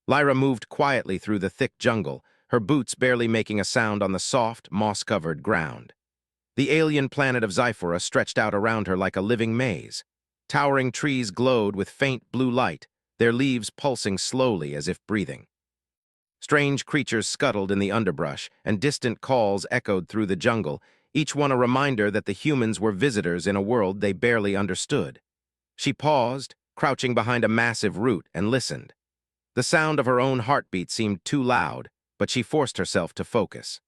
Lyra moved quietly through the thick jungle, her boots barely making a sound on the soft, moss-covered ground. The alien planet of Xiphora stretched out around her like a living maze. Towering trees glowed with faint blue light, their leaves pulsing slowly as if breathing. Strange creatures scuttled in the underbrush, and distant calls echoed through the jungle, each one a reminder that the humans were visitors in a world they barely understood. She paused, crouching behind a massive root, and listened. The sound of her own heartbeat seemed too loud, but she forced herself to focus.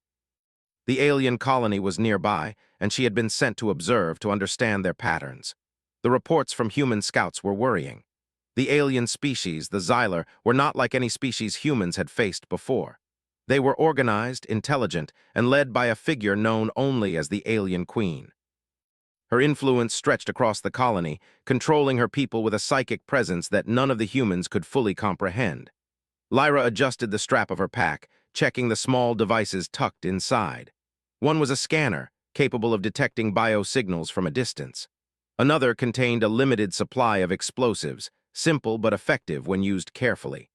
The alien colony was nearby, and she had been sent to observe to understand their patterns. The reports from human scouts were worrying. The alien species, the Xyler, were not like any species humans had faced before. They were organized, intelligent, and led by a figure known only as the Alien Queen. Her influence stretched across the colony, controlling her people with a psychic presence that none of the humans could fully comprehend. Lyra adjusted the strap of her pack, checking the small devices tucked inside. One was a scanner, capable of detecting biosignals from a distance. Another contained a limited supply of explosives, simple but effective when used carefully.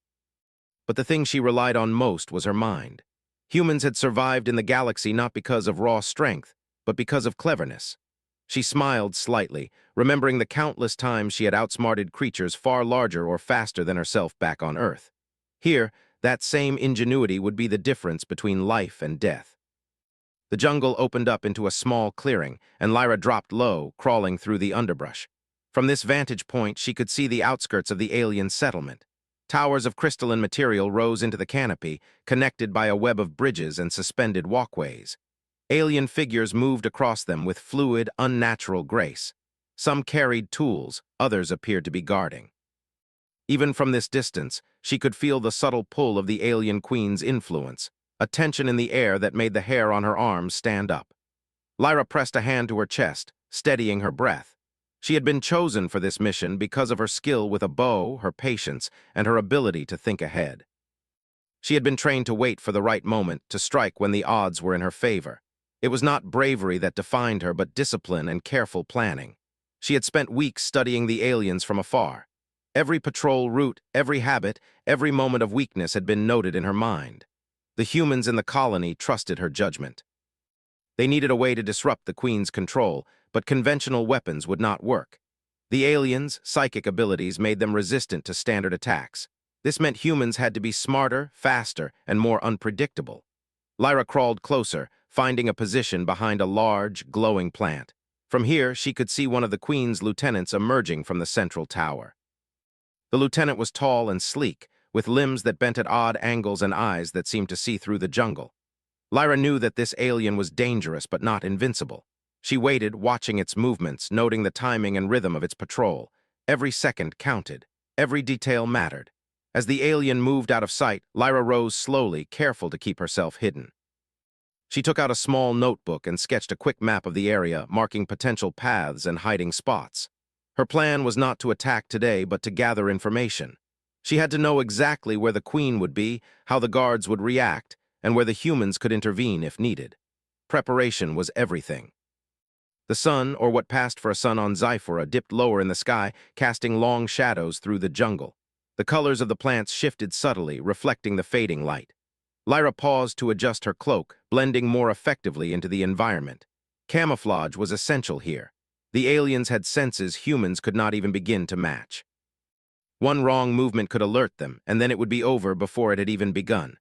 But the thing she relied on most was her mind. Humans had survived in the galaxy not because of raw strength, but because of cleverness. She smiled slightly, remembering the countless times she had outsmarted creatures far larger or faster than herself back on Earth. Here, that same ingenuity would be the difference between life and death. The jungle opened up into a small clearing, and Lyra dropped low, crawling through the underbrush. From this vantage point, she could see the outskirts of the alien settlement. Towers of crystalline material rose into the canopy, connected by a web of bridges and suspended walkways. Alien figures moved across them with fluid, unnatural grace. Some carried tools, others appeared to be guarding. Even from this distance, she could feel the subtle pull of the alien queen's influence, a tension in the air that made the hair on her arms stand up. Lyra pressed a hand to her chest, steadying her breath. She had been chosen for this mission because of her skill with a bow, her patience, and her ability to think ahead. She had been trained to wait for the right moment, to strike when the odds were in her favor. It was not bravery that defined her, but discipline and careful planning. She had spent weeks studying the aliens from afar. Every patrol route, every habit, every moment of weakness had been noted in her mind. The humans in the colony trusted her judgment. They needed a way to disrupt the Queen's control, but conventional weapons would not work. The aliens' psychic abilities made them resistant to standard attacks. This meant humans had to be smarter, faster, and more unpredictable. Lyra crawled closer, finding a position behind a large, glowing plant. From here, she could see one of the Queen's lieutenants emerging from the central tower. The lieutenant was tall and sleek, with limbs that bent at odd angles and eyes that seemed to see through the jungle. Lyra knew that this alien was dangerous but not invincible. She waited, watching its movements, noting the timing and rhythm of its patrol. Every second counted. Every detail mattered. As the alien moved out of sight, Lyra rose slowly, careful to keep herself hidden. She took out a small notebook and sketched a quick map of the area, marking potential paths and hiding spots. Her plan was not to attack today, but to gather information. She had to know exactly where the Queen would be, how the guards would react, and where the humans could intervene if needed. Preparation was everything. The sun, or what passed for a sun on Xiphora, dipped lower in the sky, casting long shadows through the jungle. The colors of the plants shifted subtly, reflecting the fading light. Lyra paused to adjust her cloak, blending more effectively into the environment. Camouflage was essential here. The aliens had senses humans could not even begin to match. One wrong movement could alert them, and then it would be over before it had even begun.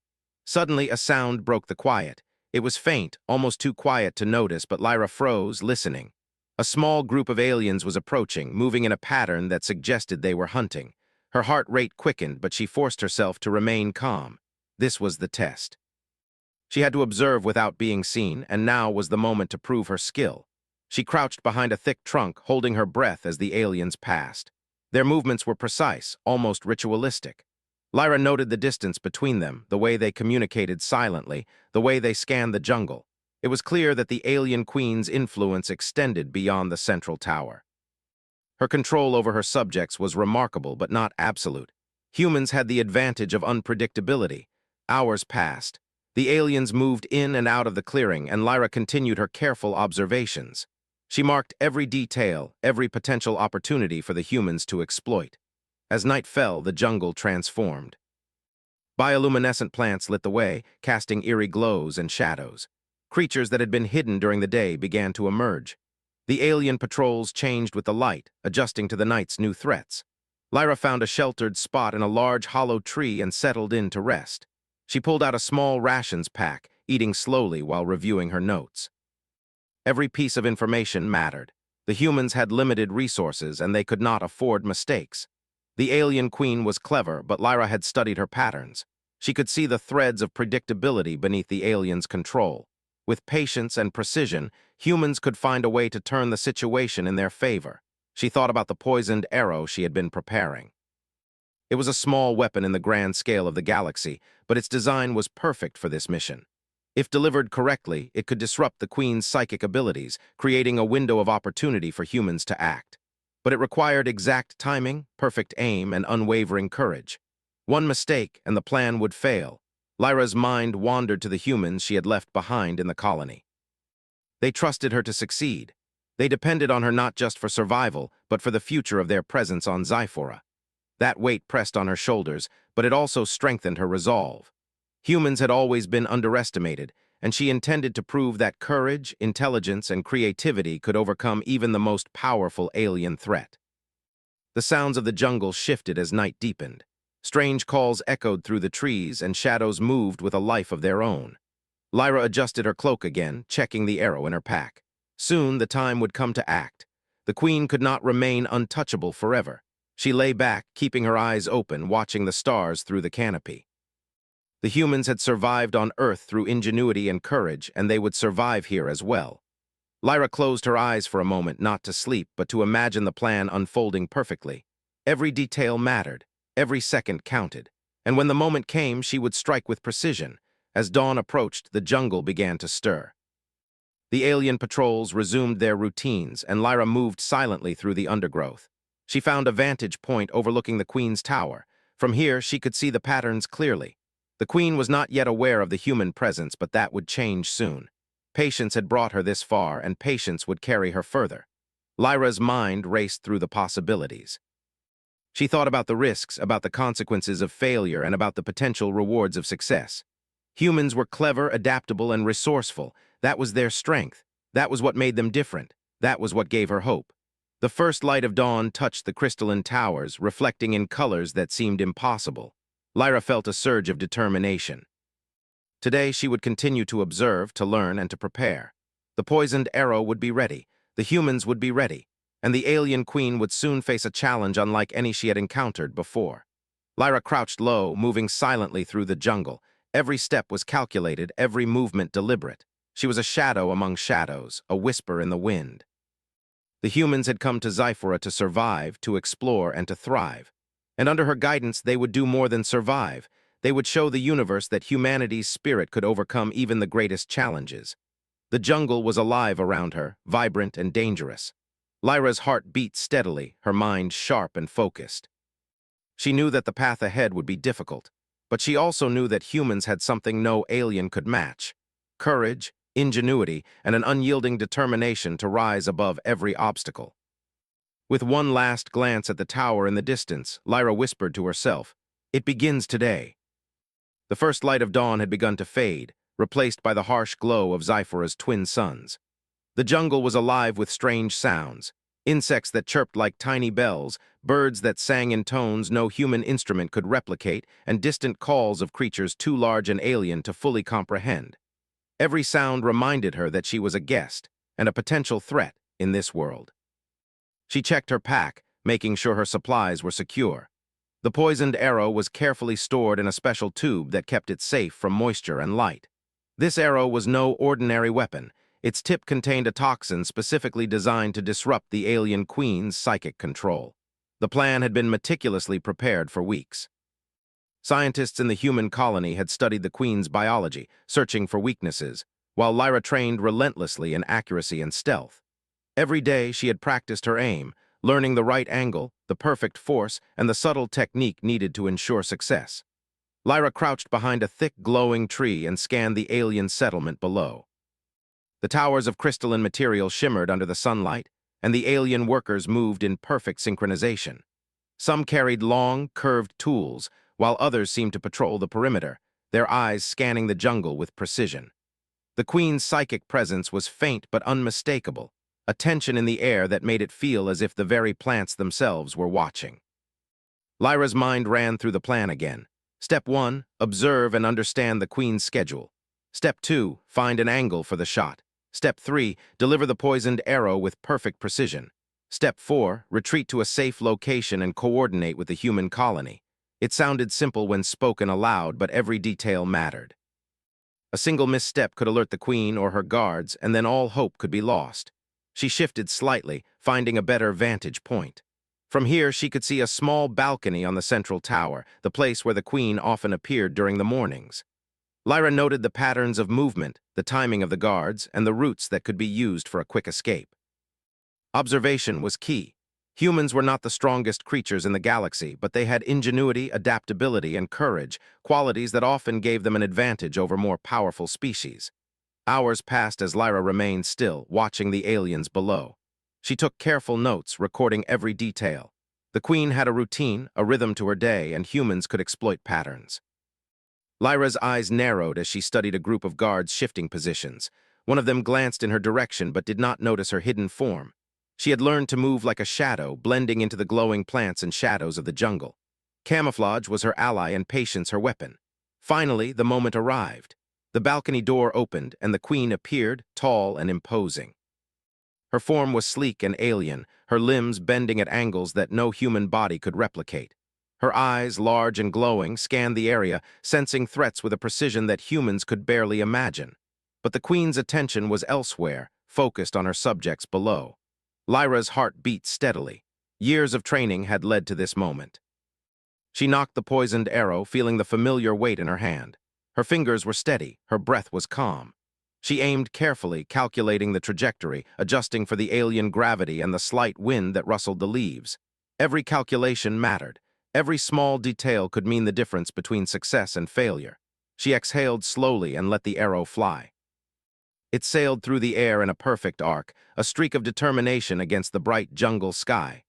Suddenly, a sound broke the quiet. It was faint, almost too quiet to notice, but Lyra froze, listening. A small group of aliens was approaching, moving in a pattern that suggested they were hunting. Her heart rate quickened, but she forced herself to remain calm. This was the test. She had to observe without being seen, and now was the moment to prove her skill. She crouched behind a thick trunk, holding her breath as the aliens passed. Their movements were precise, almost ritualistic. Lyra noted the distance between them, the way they communicated silently, the way they scanned the jungle. It was clear that the alien queen's influence extended beyond the central tower. Her control over her subjects was remarkable but not absolute. Humans had the advantage of unpredictability. Hours passed. The aliens moved in and out of the clearing, and Lyra continued her careful observations. She marked every detail, every potential opportunity for the humans to exploit. As night fell, the jungle transformed. Bioluminescent plants lit the way, casting eerie glows and shadows. Creatures that had been hidden during the day began to emerge. The alien patrols changed with the light, adjusting to the night's new threats. Lyra found a sheltered spot in a large hollow tree and settled in to rest. She pulled out a small rations pack, eating slowly while reviewing her notes. Every piece of information mattered. The humans had limited resources and they could not afford mistakes. The alien queen was clever, but Lyra had studied her patterns. She could see the threads of predictability beneath the alien's control. With patience and precision, humans could find a way to turn the situation in their favor. She thought about the poisoned arrow she had been preparing. It was a small weapon in the grand scale of the galaxy, but its design was perfect for this mission. If delivered correctly, it could disrupt the Queen's psychic abilities, creating a window of opportunity for humans to act. But it required exact timing, perfect aim, and unwavering courage. One mistake, and the plan would fail. Lyra's mind wandered to the humans she had left behind in the colony. They trusted her to succeed. They depended on her not just for survival, but for the future of their presence on Zyphora. That weight pressed on her shoulders, but it also strengthened her resolve. Humans had always been underestimated, and she intended to prove that courage, intelligence, and creativity could overcome even the most powerful alien threat. The sounds of the jungle shifted as night deepened. Strange calls echoed through the trees, and shadows moved with a life of their own. Lyra adjusted her cloak again, checking the arrow in her pack. Soon the time would come to act. The Queen could not remain untouchable forever. She lay back, keeping her eyes open, watching the stars through the canopy. The humans had survived on Earth through ingenuity and courage, and they would survive here as well. Lyra closed her eyes for a moment, not to sleep, but to imagine the plan unfolding perfectly. Every detail mattered, every second counted, and when the moment came, she would strike with precision. As dawn approached, the jungle began to stir. The alien patrols resumed their routines, and Lyra moved silently through the undergrowth. She found a vantage point overlooking the Queen's tower. From here, she could see the patterns clearly. The Queen was not yet aware of the human presence, but that would change soon. Patience had brought her this far, and patience would carry her further. Lyra's mind raced through the possibilities. She thought about the risks, about the consequences of failure, and about the potential rewards of success. Humans were clever, adaptable, and resourceful. That was their strength. That was what made them different. That was what gave her hope. The first light of dawn touched the crystalline towers, reflecting in colors that seemed impossible. Lyra felt a surge of determination. Today she would continue to observe, to learn, and to prepare. The poisoned arrow would be ready, the humans would be ready, and the alien queen would soon face a challenge unlike any she had encountered before. Lyra crouched low, moving silently through the jungle. Every step was calculated, every movement deliberate. She was a shadow among shadows, a whisper in the wind. The humans had come to Zyphora to survive, to explore, and to thrive. And under her guidance, they would do more than survive. They would show the universe that humanity's spirit could overcome even the greatest challenges. The jungle was alive around her, vibrant and dangerous. Lyra's heart beat steadily, her mind sharp and focused. She knew that the path ahead would be difficult, but she also knew that humans had something no alien could match: courage, ingenuity, and an unyielding determination to rise above every obstacle. With one last glance at the tower in the distance, Lyra whispered to herself, "It begins today." The first light of dawn had begun to fade, replaced by the harsh glow of Zyphora's twin suns. The jungle was alive with strange sounds: insects that chirped like tiny bells, birds that sang in tones no human instrument could replicate, and distant calls of creatures too large and alien to fully comprehend. Every sound reminded her that she was a guest and a potential threat in this world. She checked her pack, making sure her supplies were secure. The poisoned arrow was carefully stored in a special tube that kept it safe from moisture and light. This arrow was no ordinary weapon. Its tip contained a toxin specifically designed to disrupt the alien queen's psychic control. The plan had been meticulously prepared for weeks. Scientists in the human colony had studied the queen's biology, searching for weaknesses, while Lyra trained relentlessly in accuracy and stealth. Every day she had practiced her aim, learning the right angle, the perfect force, and the subtle technique needed to ensure success. Lyra crouched behind a thick, glowing tree and scanned the alien settlement below. The towers of crystalline material shimmered under the sunlight, and the alien workers moved in perfect synchronization. Some carried long, curved tools, while others seemed to patrol the perimeter, their eyes scanning the jungle with precision. The queen's psychic presence was faint but unmistakable, a tension in the air that made it feel as if the very plants themselves were watching. Lyra's mind ran through the plan again. Step 1, observe and understand the queen's schedule. Step 2, find an angle for the shot. Step 3, deliver the poisoned arrow with perfect precision. Step 4, retreat to a safe location and coordinate with the human colony. It sounded simple when spoken aloud, but every detail mattered. A single misstep could alert the queen or her guards, and then all hope could be lost. She shifted slightly, finding a better vantage point. From here, she could see a small balcony on the central tower, the place where the queen often appeared during the mornings. Lyra noted the patterns of movement, the timing of the guards, and the routes that could be used for a quick escape. Observation was key. Humans were not the strongest creatures in the galaxy, but they had ingenuity, adaptability, and courage, qualities that often gave them an advantage over more powerful species. Hours passed as Lyra remained still, watching the aliens below. She took careful notes, recording every detail. The queen had a routine, a rhythm to her day, and humans could exploit patterns. Lyra's eyes narrowed as she studied a group of guards shifting positions. One of them glanced in her direction but did not notice her hidden form. She had learned to move like a shadow, blending into the glowing plants and shadows of the jungle. Camouflage was her ally and patience her weapon. Finally, the moment arrived. The balcony door opened, and the queen appeared, tall and imposing. Her form was sleek and alien, her limbs bending at angles that no human body could replicate. Her eyes, large and glowing, scanned the area, sensing threats with a precision that humans could barely imagine. But the queen's attention was elsewhere, focused on her subjects below. Lyra's heart beat steadily. Years of training had led to this moment. She knocked the poisoned arrow, feeling the familiar weight in her hand. Her fingers were steady, her breath was calm. She aimed carefully, calculating the trajectory, adjusting for the alien gravity and the slight wind that rustled the leaves. Every calculation mattered. Every small detail could mean the difference between success and failure. She exhaled slowly and let the arrow fly. It sailed through the air in a perfect arc, a streak of determination against the bright jungle sky.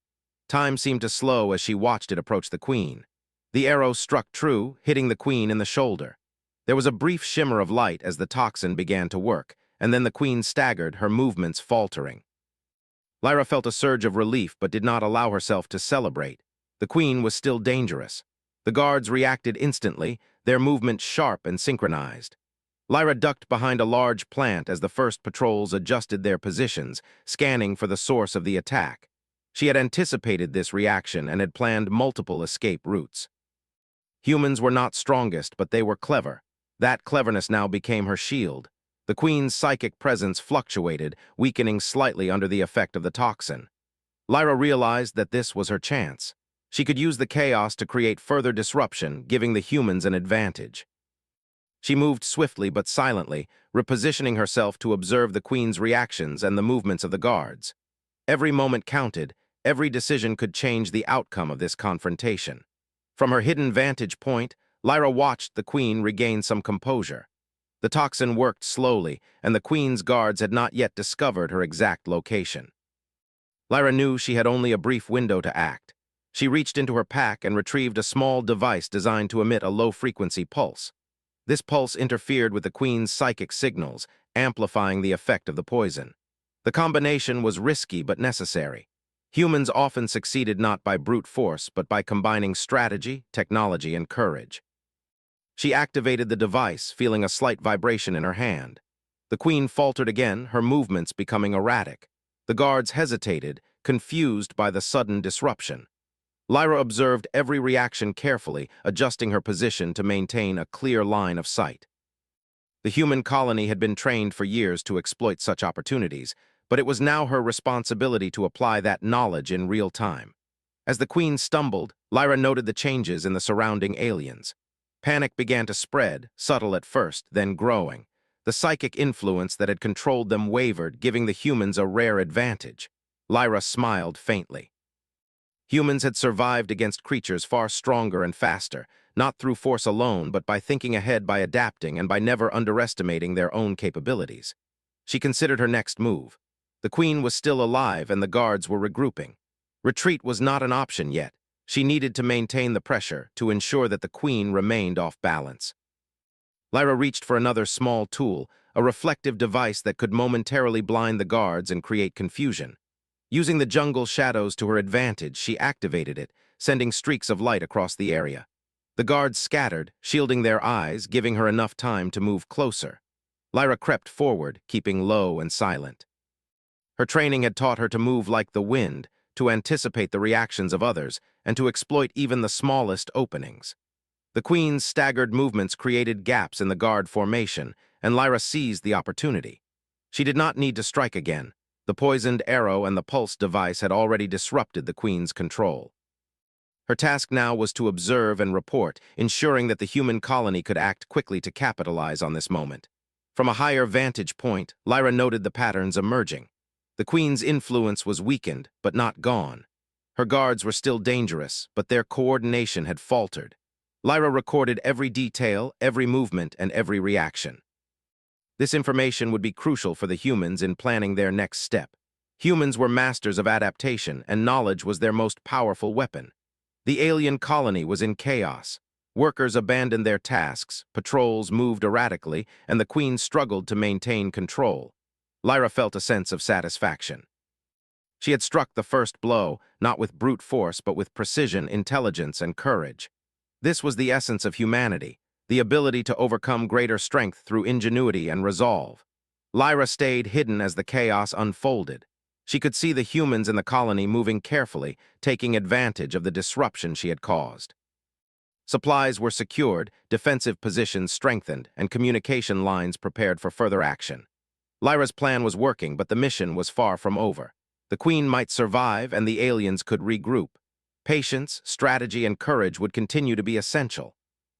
Time seemed to slow as she watched it approach the queen. The arrow struck true, hitting the queen in the shoulder. There was a brief shimmer of light as the toxin began to work, and then the queen staggered, her movements faltering. Lyra felt a surge of relief but did not allow herself to celebrate. The queen was still dangerous. The guards reacted instantly, their movements sharp and synchronized. Lyra ducked behind a large plant as the first patrols adjusted their positions, scanning for the source of the attack. She had anticipated this reaction and had planned multiple escape routes. Humans were not strongest, but they were clever. That cleverness now became her shield. The queen's psychic presence fluctuated, weakening slightly under the effect of the toxin. Lyra realized that this was her chance. She could use the chaos to create further disruption, giving the humans an advantage. She moved swiftly but silently, repositioning herself to observe the queen's reactions and the movements of the guards. Every moment counted, every decision could change the outcome of this confrontation. From her hidden vantage point, Lyra watched the queen regain some composure. The toxin worked slowly, and the queen's guards had not yet discovered her exact location. Lyra knew she had only a brief window to act. She reached into her pack and retrieved a small device designed to emit a low-frequency pulse. This pulse interfered with the queen's psychic signals, amplifying the effect of the poison. The combination was risky but necessary. Humans often succeeded not by brute force, but by combining strategy, technology, and courage. She activated the device, feeling a slight vibration in her hand. The queen faltered again, her movements becoming erratic. The guards hesitated, confused by the sudden disruption. Lyra observed every reaction carefully, adjusting her position to maintain a clear line of sight. The human colony had been trained for years to exploit such opportunities, but it was now her responsibility to apply that knowledge in real time. As the queen stumbled, Lyra noted the changes in the surrounding aliens. Panic began to spread, subtle at first, then growing. The psychic influence that had controlled them wavered, giving the humans a rare advantage. Lyra smiled faintly. Humans had survived against creatures far stronger and faster, not through force alone, but by thinking ahead, by adapting, and by never underestimating their own capabilities. She considered her next move. The queen was still alive, and the guards were regrouping. Retreat was not an option yet. She needed to maintain the pressure to ensure that the queen remained off balance. Lyra reached for another small tool, a reflective device that could momentarily blind the guards and create confusion. Using the jungle shadows to her advantage, she activated it, sending streaks of light across the area. The guards scattered, shielding their eyes, giving her enough time to move closer. Lyra crept forward, keeping low and silent. Her training had taught her to move like the wind, to anticipate the reactions of others, and to exploit even the smallest openings. The queen's staggered movements created gaps in the guard formation, and Lyra seized the opportunity. She did not need to strike again. The poisoned arrow and the pulse device had already disrupted the queen's control. Her task now was to observe and report, ensuring that the human colony could act quickly to capitalize on this moment. From a higher vantage point, Lyra noted the patterns emerging. The queen's influence was weakened, but not gone. Her guards were still dangerous, but their coordination had faltered. Lyra recorded every detail, every movement, and every reaction. This information would be crucial for the humans in planning their next step. Humans were masters of adaptation, and knowledge was their most powerful weapon. The alien colony was in chaos. Workers abandoned their tasks, patrols moved erratically, and the queen struggled to maintain control. Lyra felt a sense of satisfaction. She had struck the first blow, not with brute force, but with precision, intelligence, and courage. This was the essence of humanity, the ability to overcome greater strength through ingenuity and resolve. Lyra stayed hidden as the chaos unfolded. She could see the humans in the colony moving carefully, taking advantage of the disruption she had caused. Supplies were secured, defensive positions strengthened, and communication lines prepared for further action. Lyra's plan was working, but the mission was far from over. The queen might survive, and the aliens could regroup. Patience, strategy, and courage would continue to be essential.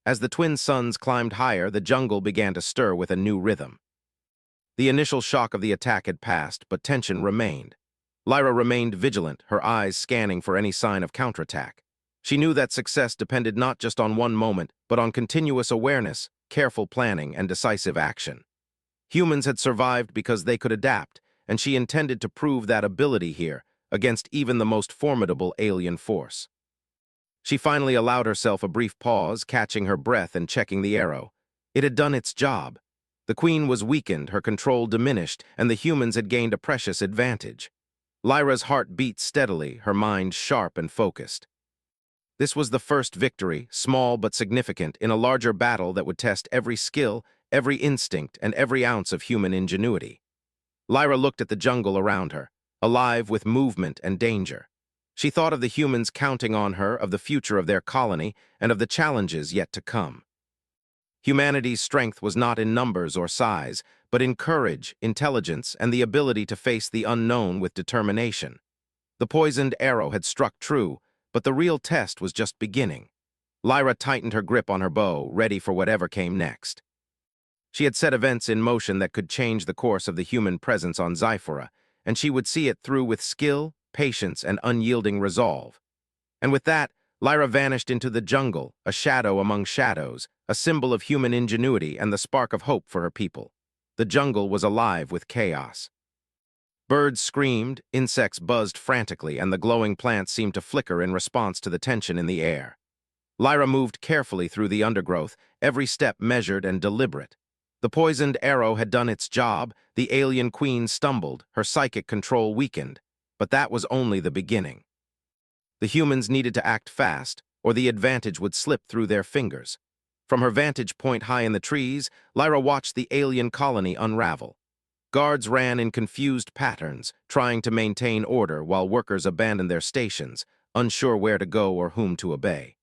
As the twin suns climbed higher, the jungle began to stir with a new rhythm. The initial shock of the attack had passed, but tension remained. Lyra remained vigilant, her eyes scanning for any sign of counterattack. She knew that success depended not just on one moment, but on continuous awareness, careful planning, and decisive action. Humans had survived because they could adapt, and she intended to prove that ability here, against even the most formidable alien force. She finally allowed herself a brief pause, catching her breath and checking the arrow. It had done its job. The queen was weakened, her control diminished, and the humans had gained a precious advantage. Lyra's heart beat steadily, her mind sharp and focused. This was the first victory, small but significant, in a larger battle that would test every skill, every instinct, and every ounce of human ingenuity. Lyra looked at the jungle around her, alive with movement and danger. She thought of the humans counting on her, of the future of their colony, and of the challenges yet to come. Humanity's strength was not in numbers or size, but in courage, intelligence, and the ability to face the unknown with determination. The poisoned arrow had struck true, but the real test was just beginning. Lyra tightened her grip on her bow, ready for whatever came next. She had set events in motion that could change the course of the human presence on Zyphora, and she would see it through with skill, patience, and unyielding resolve. And with that, Lyra vanished into the jungle, a shadow among shadows, a symbol of human ingenuity and the spark of hope for her people. The jungle was alive with chaos. Birds screamed, insects buzzed frantically, and the glowing plants seemed to flicker in response to the tension in the air. Lyra moved carefully through the undergrowth, every step measured and deliberate. The poisoned arrow had done its job, the alien queen stumbled, her psychic control weakened, but that was only the beginning. The humans needed to act fast, or the advantage would slip through their fingers. From her vantage point high in the trees, Lyra watched the alien colony unravel. Guards ran in confused patterns, trying to maintain order while workers abandoned their stations, unsure where to go or whom to obey.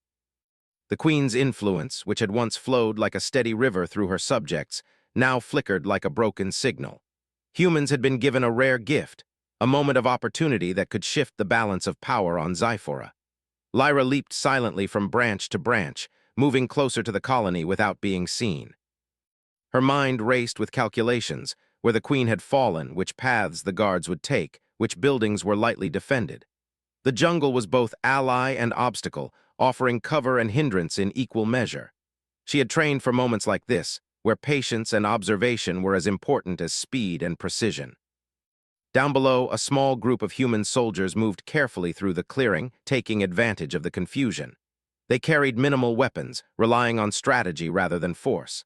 The queen's influence, which had once flowed like a steady river through her subjects, now flickered like a broken signal. Humans had been given a rare gift, a moment of opportunity that could shift the balance of power on Zyphora. Lyra leaped silently from branch to branch, moving closer to the colony without being seen. Her mind raced with calculations, where the queen had fallen, which paths the guards would take, which buildings were lightly defended. The jungle was both ally and obstacle, offering cover and hindrance in equal measure. She had trained for moments like this, where patience and observation were as important as speed and precision. Down below, a small group of human soldiers moved carefully through the clearing, taking advantage of the confusion. They carried minimal weapons, relying on strategy rather than force.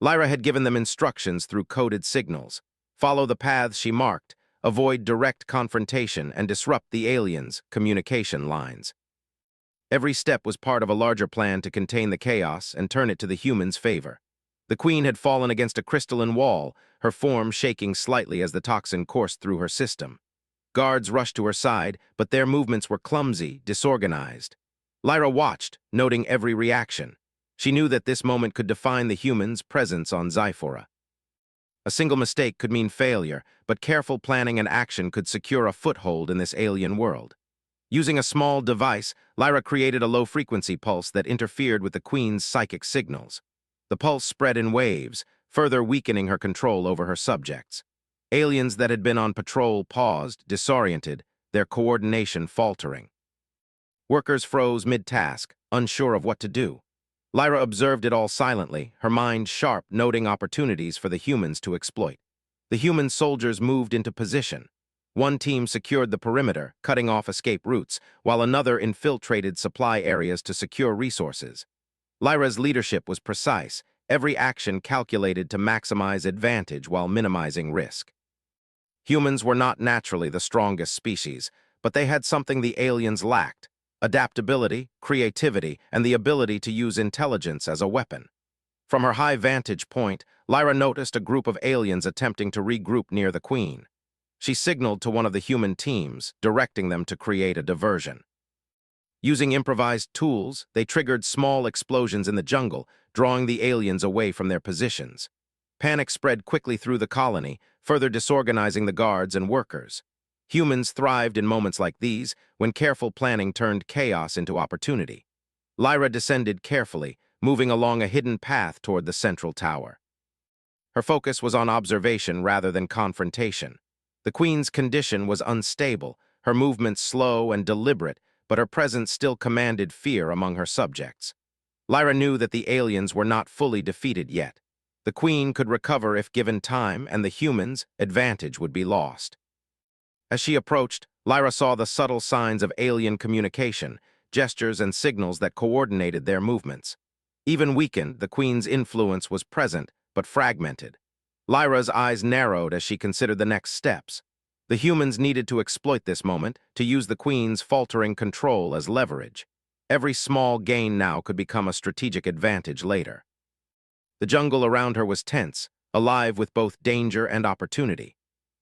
Lyra had given them instructions through coded signals. Follow the paths she marked, avoid direct confrontation, and disrupt the aliens' communication lines. Every step was part of a larger plan to contain the chaos and turn it to the humans' favor. The queen had fallen against a crystalline wall, her form shaking slightly as the toxin coursed through her system. Guards rushed to her side, but their movements were clumsy, disorganized. Lyra watched, noting every reaction. She knew that this moment could define the humans' presence on Zyphora. A single mistake could mean failure, but careful planning and action could secure a foothold in this alien world. Using a small device, Lyra created a low-frequency pulse that interfered with the queen's psychic signals. The pulse spread in waves, further weakening her control over her subjects. Aliens that had been on patrol paused, disoriented, their coordination faltering. Workers froze mid-task, unsure of what to do. Lyra observed it all silently, her mind sharp, noting opportunities for the humans to exploit. The human soldiers moved into position. One team secured the perimeter, cutting off escape routes, while another infiltrated supply areas to secure resources. Lyra's leadership was precise, every action calculated to maximize advantage while minimizing risk. Humans were not naturally the strongest species, but they had something the aliens lacked: adaptability, creativity, and the ability to use intelligence as a weapon. From her high vantage point, Lyra noticed a group of aliens attempting to regroup near the queen. She signaled to one of the human teams, directing them to create a diversion. Using improvised tools, they triggered small explosions in the jungle, drawing the aliens away from their positions. Panic spread quickly through the colony, further disorganizing the guards and workers. Humans thrived in moments like these, when careful planning turned chaos into opportunity. Lyra descended carefully, moving along a hidden path toward the central tower. Her focus was on observation rather than confrontation. The queen's condition was unstable, her movements slow and deliberate, but her presence still commanded fear among her subjects. Lyra knew that the aliens were not fully defeated yet. The queen could recover if given time, and the humans' advantage would be lost. As she approached, Lyra saw the subtle signs of alien communication, gestures and signals that coordinated their movements. Even weakened, the queen's influence was present, but fragmented. Lyra's eyes narrowed as she considered the next steps. The humans needed to exploit this moment, to use the queen's faltering control as leverage. Every small gain now could become a strategic advantage later. The jungle around her was tense, alive with both danger and opportunity.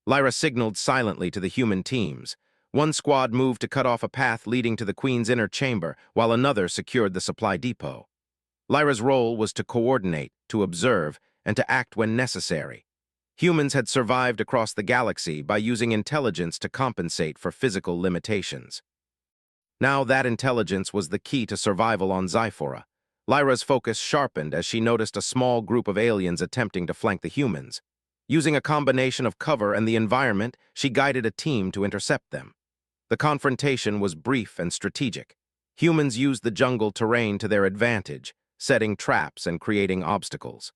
Lyra signaled silently to the human teams. One squad moved to cut off a path leading to the queen's inner chamber, while another secured the supply depot. Lyra's role was to coordinate, to observe, and to act when necessary. Humans had survived across the galaxy by using intelligence to compensate for physical limitations. Now that intelligence was the key to survival on Zyphora. Lyra's focus sharpened as she noticed a small group of aliens attempting to flank the humans. Using a combination of cover and the environment, she guided a team to intercept them. The confrontation was brief and strategic. Humans used the jungle terrain to their advantage, setting traps and creating obstacles.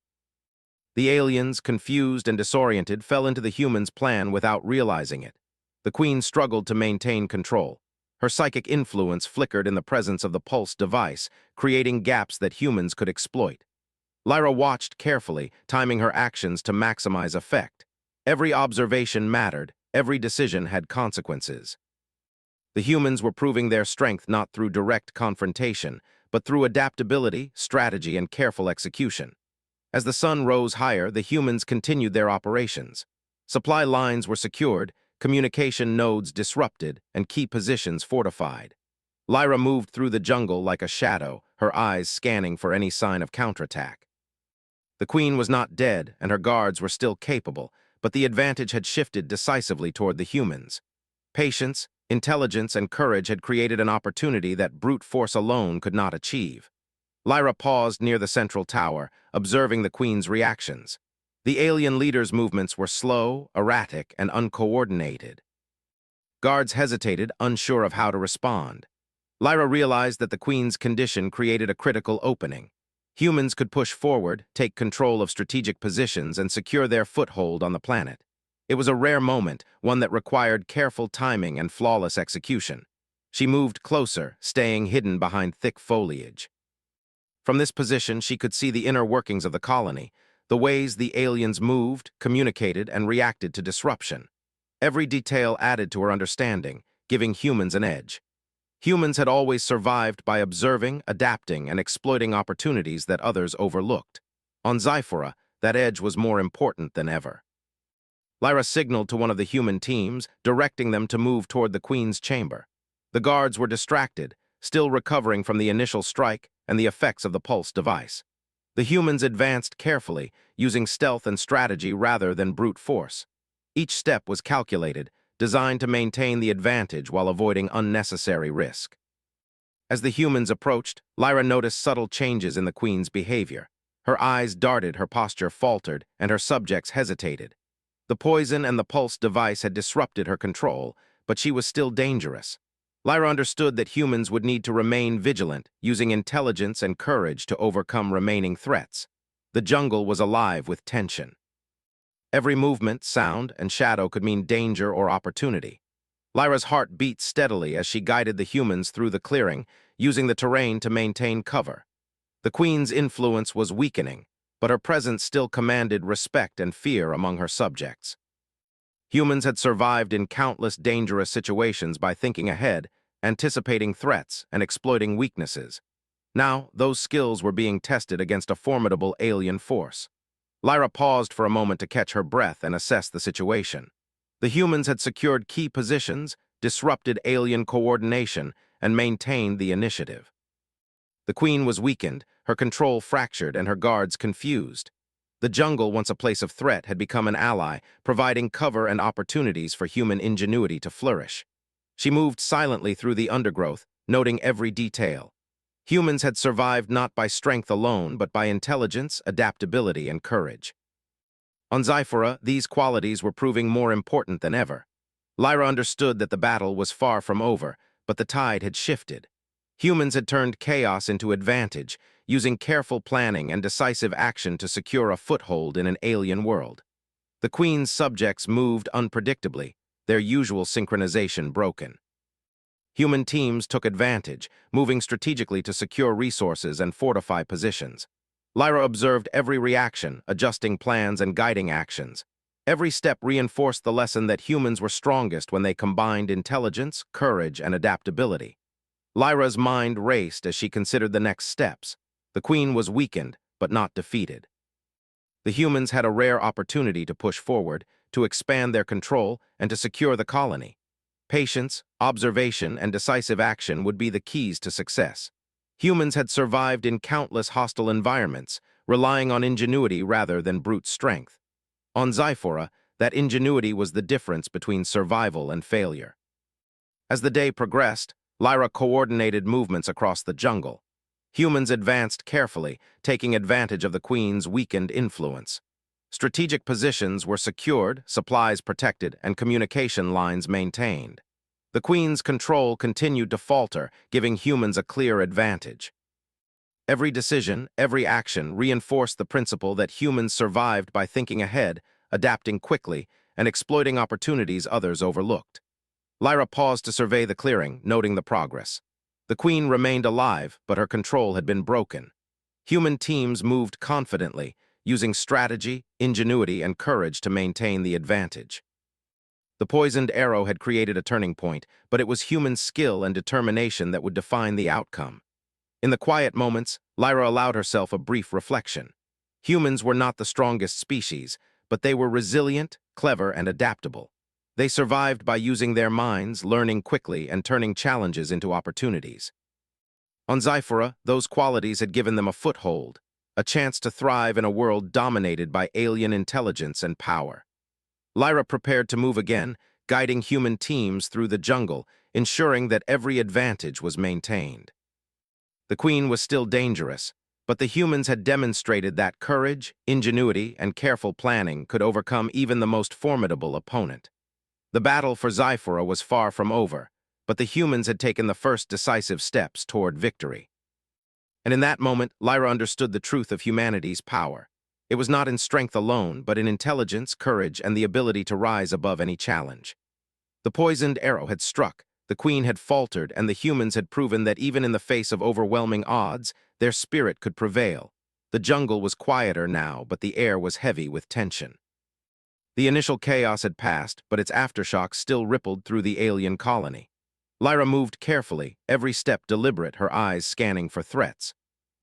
The aliens, confused and disoriented, fell into the humans' plan without realizing it. The queen struggled to maintain control. Her psychic influence flickered in the presence of the pulse device, creating gaps that humans could exploit. Lyra watched carefully, timing her actions to maximize effect. Every observation mattered, every decision had consequences. The humans were proving their strength not through direct confrontation, but through adaptability, strategy, and careful execution. As the sun rose higher, the humans continued their operations. Supply lines were secured, communication nodes disrupted, and key positions fortified. Lyra moved through the jungle like a shadow, her eyes scanning for any sign of counterattack. The queen was not dead, and her guards were still capable, but the advantage had shifted decisively toward the humans. Patience, intelligence, and courage had created an opportunity that brute force alone could not achieve. Lyra paused near the central tower, observing the queen's reactions. The alien leader's movements were slow, erratic, and uncoordinated. Guards hesitated, unsure of how to respond. Lyra realized that the queen's condition created a critical opening. Humans could push forward, take control of strategic positions, and secure their foothold on the planet. It was a rare moment, one that required careful timing and flawless execution. She moved closer, staying hidden behind thick foliage. From this position, she could see the inner workings of the colony, the ways the aliens moved, communicated, and reacted to disruption. Every detail added to her understanding, giving humans an edge. Humans had always survived by observing, adapting, and exploiting opportunities that others overlooked. On Zyphora, that edge was more important than ever. Lyra signaled to one of the human teams, directing them to move toward the Queen's chamber. The guards were distracted, still recovering from the initial strike and the effects of the pulse device. The humans advanced carefully, using stealth and strategy rather than brute force. Each step was calculated, designed to maintain the advantage while avoiding unnecessary risk. As the humans approached, Lyra noticed subtle changes in the Queen's behavior. Her eyes darted, her posture faltered, and her subjects hesitated. The poison and the pulse device had disrupted her control, but she was still dangerous. Lyra understood that humans would need to remain vigilant, using intelligence and courage to overcome remaining threats. The jungle was alive with tension. Every movement, sound, and shadow could mean danger or opportunity. Lyra's heart beat steadily as she guided the humans through the clearing, using the terrain to maintain cover. The Queen's influence was weakening, but her presence still commanded respect and fear among her subjects. Humans had survived in countless dangerous situations by thinking ahead, anticipating threats, and exploiting weaknesses. Now, those skills were being tested against a formidable alien force. Lyra paused for a moment to catch her breath and assess the situation. The humans had secured key positions, disrupted alien coordination, and maintained the initiative. The Queen was weakened, her control fractured, and her guards confused. The jungle, once a place of threat, had become an ally, providing cover and opportunities for human ingenuity to flourish. She moved silently through the undergrowth, noting every detail. Humans had survived not by strength alone, but by intelligence, adaptability, and courage. On Zyphora, these qualities were proving more important than ever. Lyra understood that the battle was far from over, but the tide had shifted. Humans had turned chaos into advantage, using careful planning and decisive action to secure a foothold in an alien world. The Queen's subjects moved unpredictably, their usual synchronization broken. Human teams took advantage, moving strategically to secure resources and fortify positions. Lyra observed every reaction, adjusting plans and guiding actions. Every step reinforced the lesson that humans were strongest when they combined intelligence, courage, and adaptability. Lyra's mind raced as she considered the next steps. The Queen was weakened, but not defeated. The humans had a rare opportunity to push forward, to expand their control, and to secure the colony. Patience, observation, and decisive action would be the keys to success. Humans had survived in countless hostile environments, relying on ingenuity rather than brute strength. On Zyphora, that ingenuity was the difference between survival and failure. As the day progressed, Lyra coordinated movements across the jungle. Humans advanced carefully, taking advantage of the Queen's weakened influence. Strategic positions were secured, supplies protected, and communication lines maintained. The Queen's control continued to falter, giving humans a clear advantage. Every decision, every action reinforced the principle that humans survived by thinking ahead, adapting quickly, and exploiting opportunities others overlooked. Lyra paused to survey the clearing, noting the progress. The Queen remained alive, but her control had been broken. Human teams moved confidently, using strategy, ingenuity, and courage to maintain the advantage. The poisoned arrow had created a turning point, but it was human skill and determination that would define the outcome. In the quiet moments, Lyra allowed herself a brief reflection. Humans were not the strongest species, but they were resilient, clever, and adaptable. They survived by using their minds, learning quickly, and turning challenges into opportunities. On Zyphora, those qualities had given them a foothold, a chance to thrive in a world dominated by alien intelligence and power. Lyra prepared to move again, guiding human teams through the jungle, ensuring that every advantage was maintained. The Queen was still dangerous, but the humans had demonstrated that courage, ingenuity, and careful planning could overcome even the most formidable opponent. The battle for Zyphora was far from over, but the humans had taken the first decisive steps toward victory. And in that moment, Lyra understood the truth of humanity's power. It was not in strength alone, but in intelligence, courage, and the ability to rise above any challenge. The poisoned arrow had struck, the queen had faltered, and the humans had proven that even in the face of overwhelming odds, their spirit could prevail. The jungle was quieter now, but the air was heavy with tension. The initial chaos had passed, but its aftershocks still rippled through the alien colony. Lyra moved carefully, every step deliberate, her eyes scanning for threats.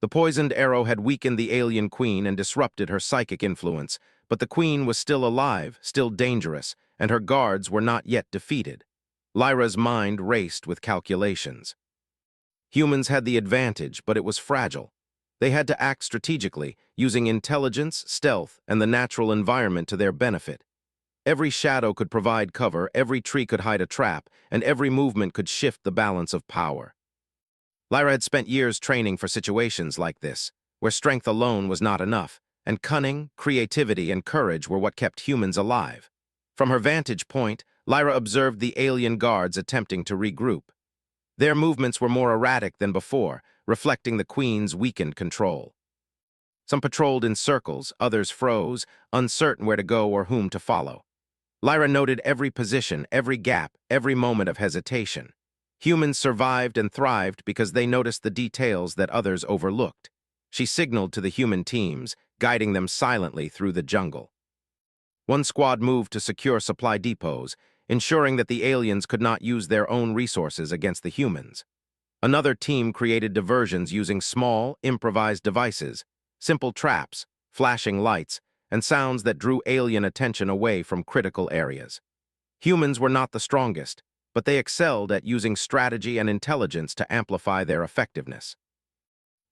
The poisoned arrow had weakened the alien queen and disrupted her psychic influence, but the queen was still alive, still dangerous, and her guards were not yet defeated. Lyra's mind raced with calculations. Humans had the advantage, but it was fragile. They had to act strategically, using intelligence, stealth, and the natural environment to their benefit. Every shadow could provide cover, every tree could hide a trap, and every movement could shift the balance of power. Lyra had spent years training for situations like this, where strength alone was not enough, and cunning, creativity, and courage were what kept humans alive. From her vantage point, Lyra observed the alien guards attempting to regroup. Their movements were more erratic than before, reflecting the queen's weakened control. Some patrolled in circles, others froze, uncertain where to go or whom to follow. Lyra noted every position, every gap, every moment of hesitation. Humans survived and thrived because they noticed the details that others overlooked. She signaled to the human teams, guiding them silently through the jungle. One squad moved to secure supply depots, ensuring that the aliens could not use their own resources against the humans. Another team created diversions using small, improvised devices, simple traps, flashing lights, and sounds that drew alien attention away from critical areas. Humans were not the strongest, but they excelled at using strategy and intelligence to amplify their effectiveness.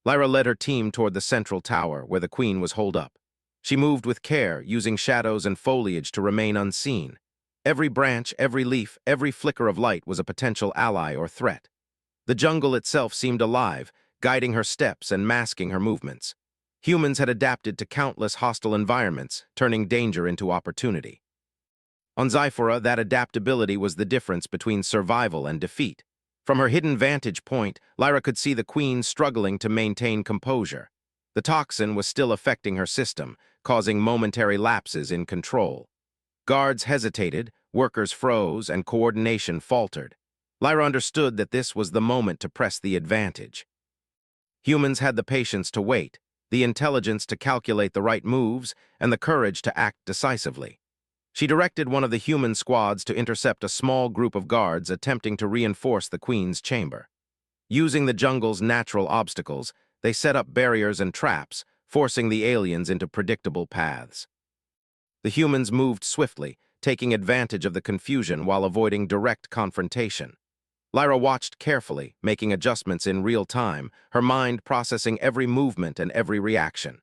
Lyra led her team toward the central tower, where the queen was holed up. She moved with care, using shadows and foliage to remain unseen. Every branch, every leaf, every flicker of light was a potential ally or threat. The jungle itself seemed alive, guiding her steps and masking her movements. Humans had adapted to countless hostile environments, turning danger into opportunity. On Zyphora, that adaptability was the difference between survival and defeat. From her hidden vantage point, Lyra could see the queen struggling to maintain composure. The toxin was still affecting her system, causing momentary lapses in control. Guards hesitated, workers froze, and coordination faltered. Lyra understood that this was the moment to press the advantage. Humans had the patience to wait, the intelligence to calculate the right moves, and the courage to act decisively. She directed one of the human squads to intercept a small group of guards attempting to reinforce the queen's chamber. Using the jungle's natural obstacles, they set up barriers and traps, forcing the aliens into predictable paths. The humans moved swiftly, taking advantage of the confusion while avoiding direct confrontation. Lyra watched carefully, making adjustments in real time, her mind processing every movement and every reaction.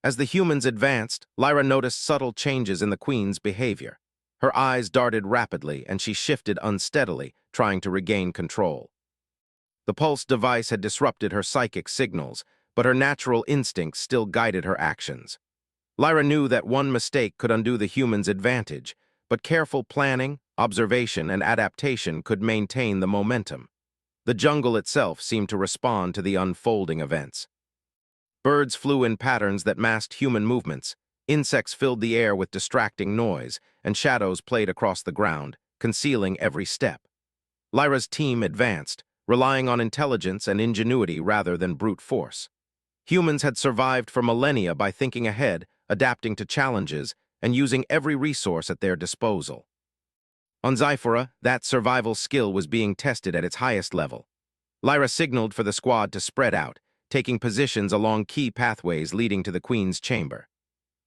As the humans advanced, Lyra noticed subtle changes in the queen's behavior. Her eyes darted rapidly, and she shifted unsteadily, trying to regain control. The pulse device had disrupted her psychic signals, but her natural instincts still guided her actions. Lyra knew that one mistake could undo the human's advantage, but careful planning, observation, and adaptation could maintain the momentum. The jungle itself seemed to respond to the unfolding events. Birds flew in patterns that masked human movements, insects filled the air with distracting noise, and shadows played across the ground, concealing every step. Lyra's team advanced, relying on intelligence and ingenuity rather than brute force. Humans had survived for millennia by thinking ahead, adapting to challenges, and using every resource at their disposal. On Zyphora, that survival skill was being tested at its highest level. Lyra signaled for the squad to spread out, taking positions along key pathways leading to the queen's chamber.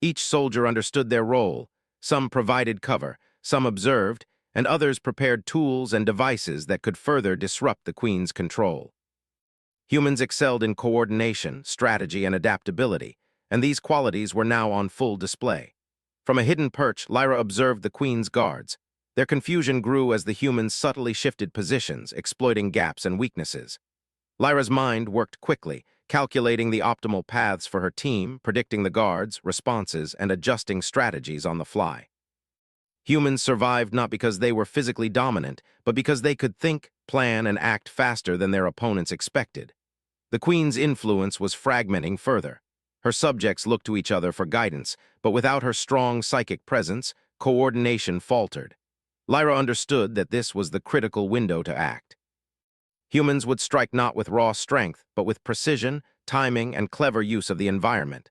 Each soldier understood their role. Some provided cover, some observed, and others prepared tools and devices that could further disrupt the queen's control. Humans excelled in coordination, strategy, and adaptability, and these qualities were now on full display. From a hidden perch, Lyra observed the queen's guards. Their confusion grew as the humans subtly shifted positions, exploiting gaps and weaknesses. Lyra's mind worked quickly, calculating the optimal paths for her team, predicting the guards, responses, and adjusting strategies on the fly. Humans survived not because they were physically dominant, but because they could think, plan, and act faster than their opponents expected. The queen's influence was fragmenting further. Her subjects looked to each other for guidance, but without her strong psychic presence, coordination faltered. Lyra understood that this was the critical window to act. Humans would strike not with raw strength, but with precision, timing, and clever use of the environment.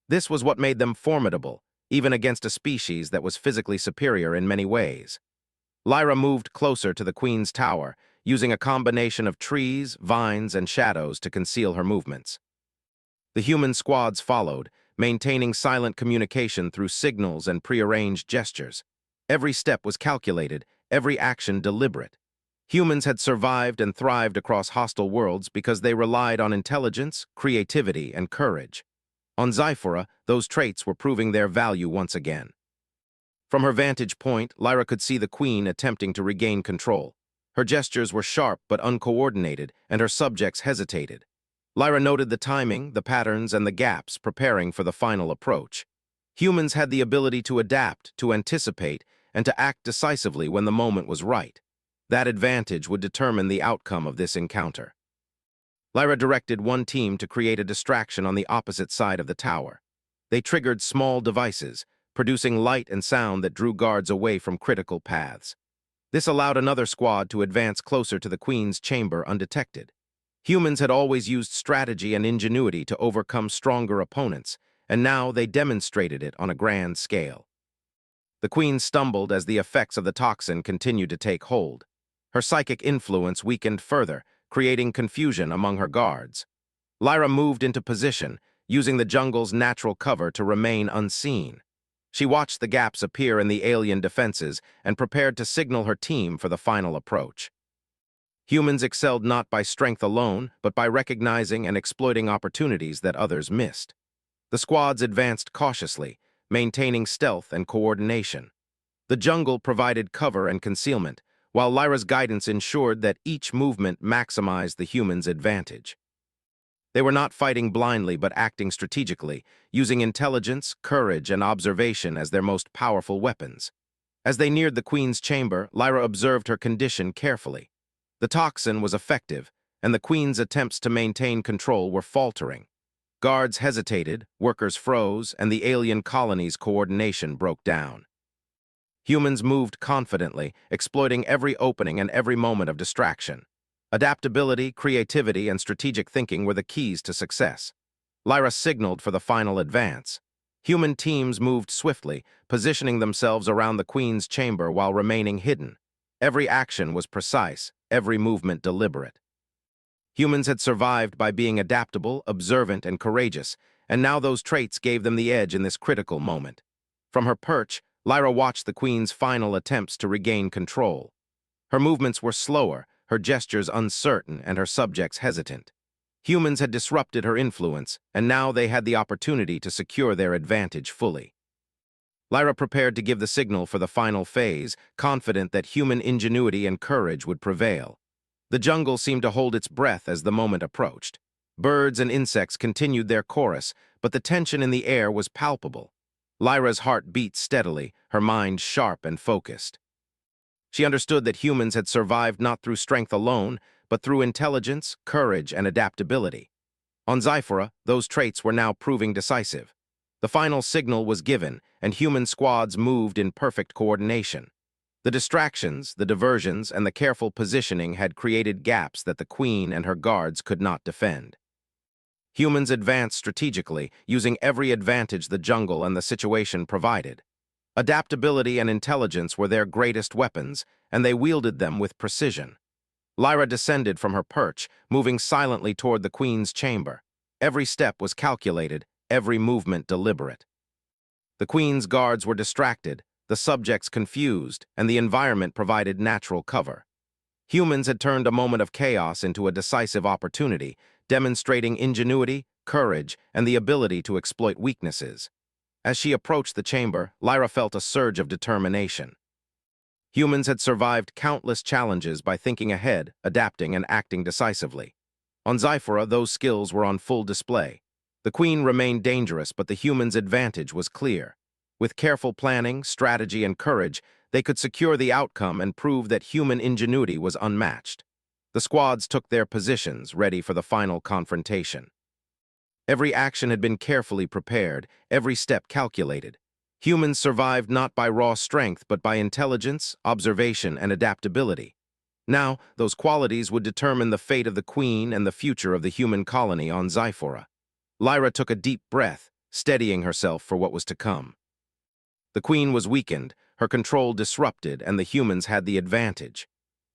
This was what made them formidable, even against a species that was physically superior in many ways. Lyra moved closer to the Queen's tower, using a combination of trees, vines, and shadows to conceal her movements. The human squads followed, maintaining silent communication through signals and prearranged gestures. Every step was calculated, every action deliberate. Humans had survived and thrived across hostile worlds because they relied on intelligence, creativity, and courage. On Zyphora, those traits were proving their value once again. From her vantage point, Lyra could see the Queen attempting to regain control. Her gestures were sharp but uncoordinated, and her subjects hesitated. Lyra noted the timing, the patterns, and the gaps, preparing for the final approach. Humans had the ability to adapt, to anticipate, and to act decisively when the moment was right. That advantage would determine the outcome of this encounter. Lyra directed one team to create a distraction on the opposite side of the tower. They triggered small devices, producing light and sound that drew guards away from critical paths. This allowed another squad to advance closer to the Queen's chamber undetected. Humans had always used strategy and ingenuity to overcome stronger opponents, and now they demonstrated it on a grand scale. The Queen stumbled as the effects of the toxin continued to take hold. Her psychic influence weakened further, creating confusion among her guards. Lyra moved into position, using the jungle's natural cover to remain unseen. She watched the gaps appear in the alien defenses and prepared to signal her team for the final approach. Humans excelled not by strength alone, but by recognizing and exploiting opportunities that others missed. The squads advanced cautiously, maintaining stealth and coordination. The jungle provided cover and concealment, while Lyra's guidance ensured that each movement maximized the humans' advantage. They were not fighting blindly but acting strategically, using intelligence, courage, and observation as their most powerful weapons. As they neared the Queen's chamber, Lyra observed her condition carefully. The toxin was effective, and the Queen's attempts to maintain control were faltering. Guards hesitated, workers froze, and the alien colony's coordination broke down. Humans moved confidently, exploiting every opening and every moment of distraction. Adaptability, creativity, and strategic thinking were the keys to success. Lyra signaled for the final advance. Human teams moved swiftly, positioning themselves around the Queen's chamber while remaining hidden. Every action was precise, every movement deliberate. Humans had survived by being adaptable, observant, and courageous, and now those traits gave them the edge in this critical moment. From her perch, Lyra watched the Queen's final attempts to regain control. Her movements were slower, her gestures uncertain, and her subjects hesitant. Humans had disrupted her influence, and now they had the opportunity to secure their advantage fully. Lyra prepared to give the signal for the final phase, confident that human ingenuity and courage would prevail. The jungle seemed to hold its breath as the moment approached. Birds and insects continued their chorus, but the tension in the air was palpable. Lyra's heart beat steadily, her mind sharp and focused. She understood that humans had survived not through strength alone, but through intelligence, courage, and adaptability. On Zyphora, those traits were now proving decisive. The final signal was given, and human squads moved in perfect coordination. The distractions, the diversions, and the careful positioning had created gaps that the Queen and her guards could not defend. Humans advanced strategically, using every advantage the jungle and the situation provided. Adaptability and intelligence were their greatest weapons, and they wielded them with precision. Lyra descended from her perch, moving silently toward the Queen's chamber. Every step was calculated, every movement deliberate. The Queen's guards were distracted, the subjects confused, and the environment provided natural cover. Humans had turned a moment of chaos into a decisive opportunity, demonstrating ingenuity, courage, and the ability to exploit weaknesses. As she approached the chamber, Lyra felt a surge of determination. Humans had survived countless challenges by thinking ahead, adapting, and acting decisively. On Zyphora, those skills were on full display. The Queen remained dangerous, but the humans' advantage was clear. With careful planning, strategy, and courage, they could secure the outcome and prove that human ingenuity was unmatched. The squads took their positions, ready for the final confrontation. Every action had been carefully prepared, every step calculated. Humans survived not by raw strength, but by intelligence, observation, and adaptability. Now, those qualities would determine the fate of the Queen and the future of the human colony on Zyphora. Lyra took a deep breath, steadying herself for what was to come. The Queen was weakened, her control disrupted, and the humans had the advantage.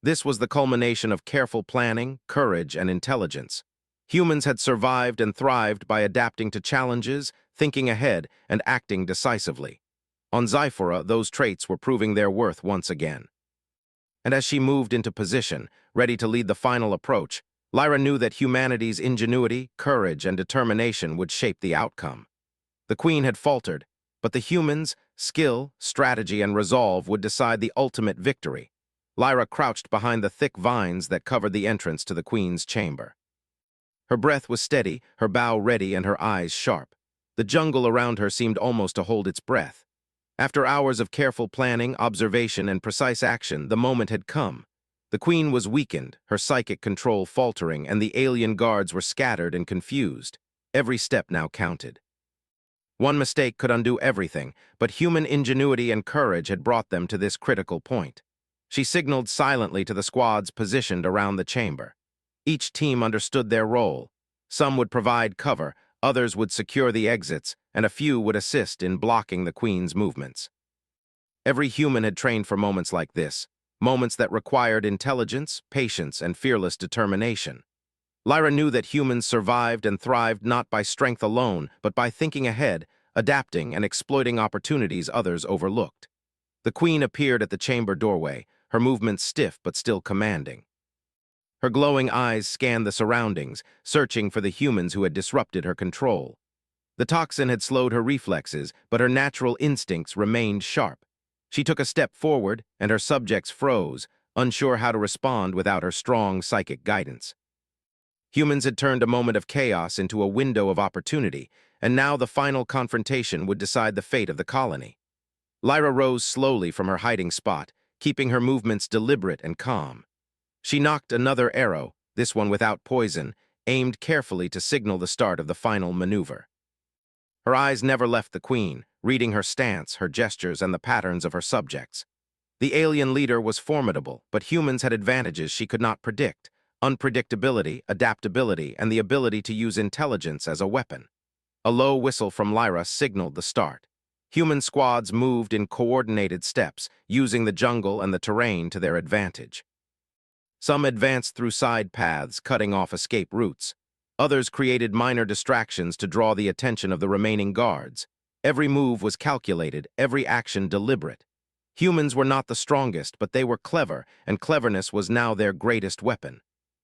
This was the culmination of careful planning, courage, and intelligence. Humans had survived and thrived by adapting to challenges, thinking ahead, and acting decisively. On Zyphora, those traits were proving their worth once again. And as she moved into position, ready to lead the final approach, Lyra knew that humanity's ingenuity, courage, and determination would shape the outcome. The Queen had faltered, but the humans' skill, strategy, and resolve would decide the ultimate victory. Lyra crouched behind the thick vines that covered the entrance to the Queen's chamber. Her breath was steady, her bow ready, and her eyes sharp. The jungle around her seemed almost to hold its breath. After hours of careful planning, observation, and precise action, the moment had come. The Queen was weakened, her psychic control faltering, and the alien guards were scattered and confused. Every step now counted. One mistake could undo everything, but human ingenuity and courage had brought them to this critical point. She signaled silently to the squads positioned around the chamber. Each team understood their role. Some would provide cover, others would secure the exits, and a few would assist in blocking the Queen's movements. Every human had trained for moments like this, moments that required intelligence, patience, and fearless determination. Lyra knew that humans survived and thrived not by strength alone, but by thinking ahead, adapting, and exploiting opportunities others overlooked. The Queen appeared at the chamber doorway, her movements stiff but still commanding. Her glowing eyes scanned the surroundings, searching for the humans who had disrupted her control. The toxin had slowed her reflexes, but her natural instincts remained sharp. She took a step forward, and her subjects froze, unsure how to respond without her strong psychic guidance. Humans had turned a moment of chaos into a window of opportunity, and now the final confrontation would decide the fate of the colony. Lyra rose slowly from her hiding spot, keeping her movements deliberate and calm. She knocked another arrow, this one without poison, aimed carefully to signal the start of the final maneuver. Her eyes never left the Queen, reading her stance, her gestures, and the patterns of her subjects. The alien leader was formidable, but humans had advantages she could not predict: unpredictability, adaptability, and the ability to use intelligence as a weapon. A low whistle from Lyra signaled the start. Human squads moved in coordinated steps, using the jungle and the terrain to their advantage. Some advanced through side paths, cutting off escape routes. Others created minor distractions to draw the attention of the remaining guards. Every move was calculated, every action deliberate. Humans were not the strongest, but they were clever, and cleverness was now their greatest weapon.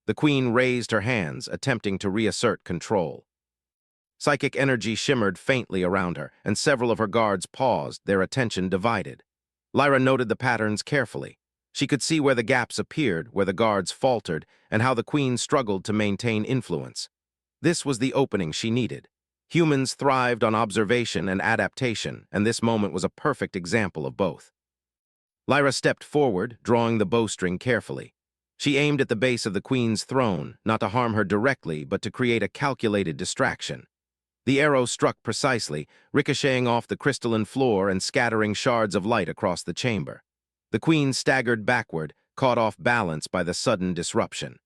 The Queen raised her hands, attempting to reassert control. Psychic energy shimmered faintly around her, and several of her guards paused, their attention divided. Lyra noted the patterns carefully. She could see where the gaps appeared, where the guards faltered, and how the Queen struggled to maintain influence. This was the opening she needed. Humans thrived on observation and adaptation, and this moment was a perfect example of both. Lyra stepped forward, drawing the bowstring carefully. She aimed at the base of the Queen's throne, not to harm her directly, but to create a calculated distraction. The arrow struck precisely, ricocheting off the crystalline floor and scattering shards of light across the chamber. The Queen staggered backward, caught off balance by the sudden disruption.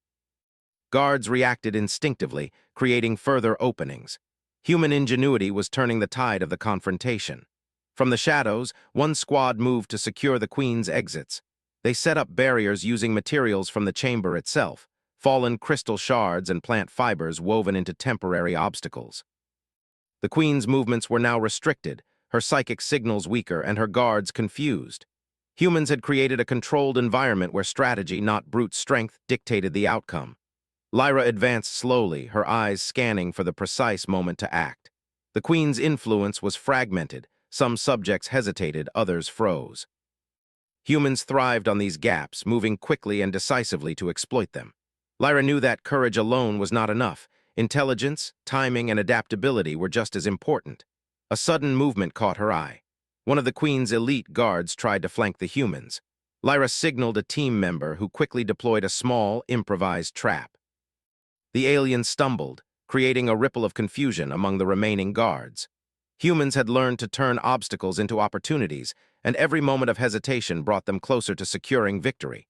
Guards reacted instinctively, creating further openings. Human ingenuity was turning the tide of the confrontation. From the shadows, one squad moved to secure the Queen's exits. They set up barriers using materials from the chamber itself, fallen crystal shards and plant fibers woven into temporary obstacles. The Queen's movements were now restricted, her psychic signals weaker, and her guards confused. Humans had created a controlled environment where strategy, not brute strength, dictated the outcome. Lyra advanced slowly, her eyes scanning for the precise moment to act. The Queen's influence was fragmented. Some subjects hesitated, others froze. Humans thrived on these gaps, moving quickly and decisively to exploit them. Lyra knew that courage alone was not enough. Intelligence, timing, and adaptability were just as important. A sudden movement caught her eye. One of the Queen's elite guards tried to flank the humans. Lyra signaled a team member who quickly deployed a small, improvised trap. The alien stumbled, creating a ripple of confusion among the remaining guards. Humans had learned to turn obstacles into opportunities, and every moment of hesitation brought them closer to securing victory.